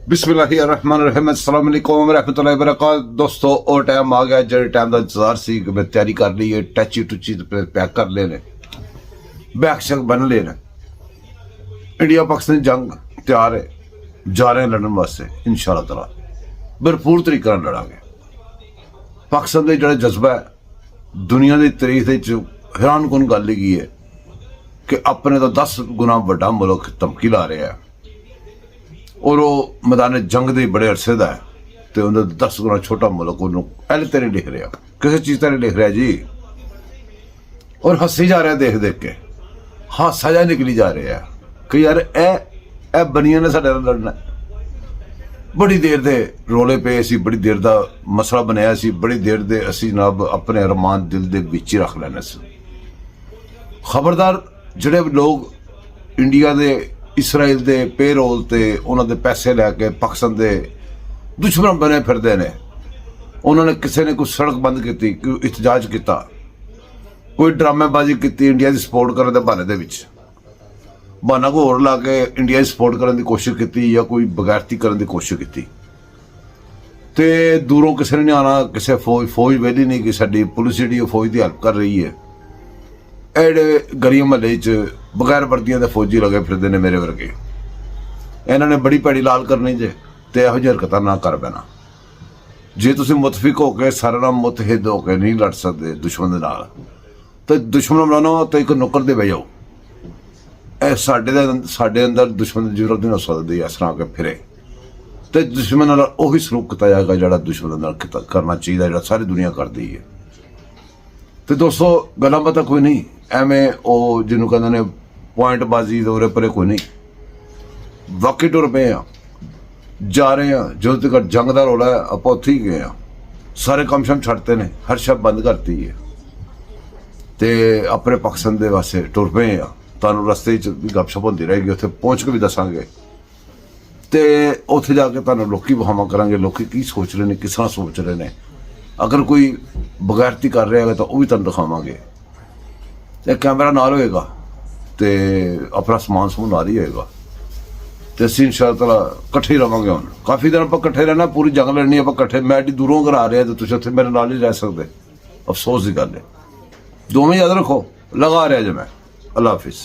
बिस्मिल्लाहिर्रहमानिर्रहीम अस्सलाम वालेकुम रहमतुल्लाहि व बरकातहू। दोस्तों और टाइम आ गया जो टाइम का इंतजार सी कि मैं तैयारी कर ली है, टची टुची पैक कर लेने, बैग शैग बन लेने। इंडिया पाकिस्तान जंग तैयार है, जा रहे हैं लड़न वास्ते इंशाअल्लाह ताला भरपूर तरीके नाल लड़ांगे। पाकिस्तान का जो जज्बा है दुनिया की तारीख हैरान कुन गल ही है कि अपने तो 10 गुना बड़ा मुल्क धमकी ला रहा है और वो मैदान जंग के बड़े अरसे का है तो उन्हें 10 गुना छोटा मुल्क पहले तो नहीं लिख रहा, किसी चीज़ तो नहीं लिख रहा जी। और हंसी जा रहा है देख देख के, हासा जा निकली जा रहा है कि यार ए बनिया ने साडे नाल लड़ना। बड़ी देर दे रोले पे सी, बड़ी देर का मसला बनया सी, बड़ी देर दे असी जनाब अपने अरमान दिल दे विच ही रख लेने से। खबरदार जिहड़े लोग इंडिया दे इसराइल के पेरोल ते उन्होंने पैसे लैके पाकिस्तान के दुश्मन बने फिरते ने। उन्होंने किसी ने कोई सड़क बंद की, कोई एहतजाज किया, कोई ड्रामेबाजी की इंडिया की सपोर्ट करने के बहाने के बहाना को होर ला के इंडिया की सपोर्ट करने की कोशिश की या कोई बगैरती करने की कोशिश की तो दूरों किसी ने नहीं आना। किसी फौज वेली नहीं कि साडी पुलिस जी फौज की हेल्प कर रही है। एडे गलियां महल्ले च बगैर वर्दियां के फौजी लगे फिरते हैं मेरे वर्गे। इन्होंने बड़ी भैड़ी लाल करनी जे तो यहो जी हरकत ना कर पैना। जे तुम मुतफिक होकर सारे नाल मुतहिद होकर नहीं लड़ सकते दुश्मन के नाल तो दुश्मन बनाओ तो एक नुक्कर दे बह जाओ। साडे अंदर दुश्मन की जरूरत नहीं हो सकती इस तरह के फिरे तो दुश्मन नाल उही सलूक किया जाएगा जो दुश्मन नाल करना चाहिए जो सारी दुनिया करती है। तो दोस्तों गल्लां बातां कोई नहीं, एवें वो जिन्होंने कहते हैं पॉइंटबाजी उरे परे कोई नहीं। वाकई टुर पे जा रहे हैं जो तक जंग का रौला है आप उत्थे ही गए हैं। सारे काम शम छड्डते ने, हर शब बंद करती है तो अपने पाकिस्तान के वास्ते टुर पे हैं। तुहानूं रस्ते भी गपशप होती रहेगी, उत्थे पहुँच के भी दसांगे तो उत्थे जाके तुहानूं लोकी वहावा करांगे लोकी की सोच रहे हैं, किस तरह सोच रहे हैं। अगर कोई बगैरती कर रहा है तो वह भी तुहानूं दिखावांगे। कैमरा नाल होएगा तो अपना समान समूह नाल ही होएगा तो असीं इंशाअल्लाह ताला कट्ठे ही रवांगे। हुण काफ़ी दिन आपां कट्ठे रहना, पूरी जंग लड़नी आपां कट्ठे। मैं एड्डी दूरों घर आ रहा तो तुसीं उत्थे मेरे नाल नहीं रह सकते, अफसोस की गल है। दोवें याद रखो, लगा रहा जे मैं। अल्लाह हाफिज़।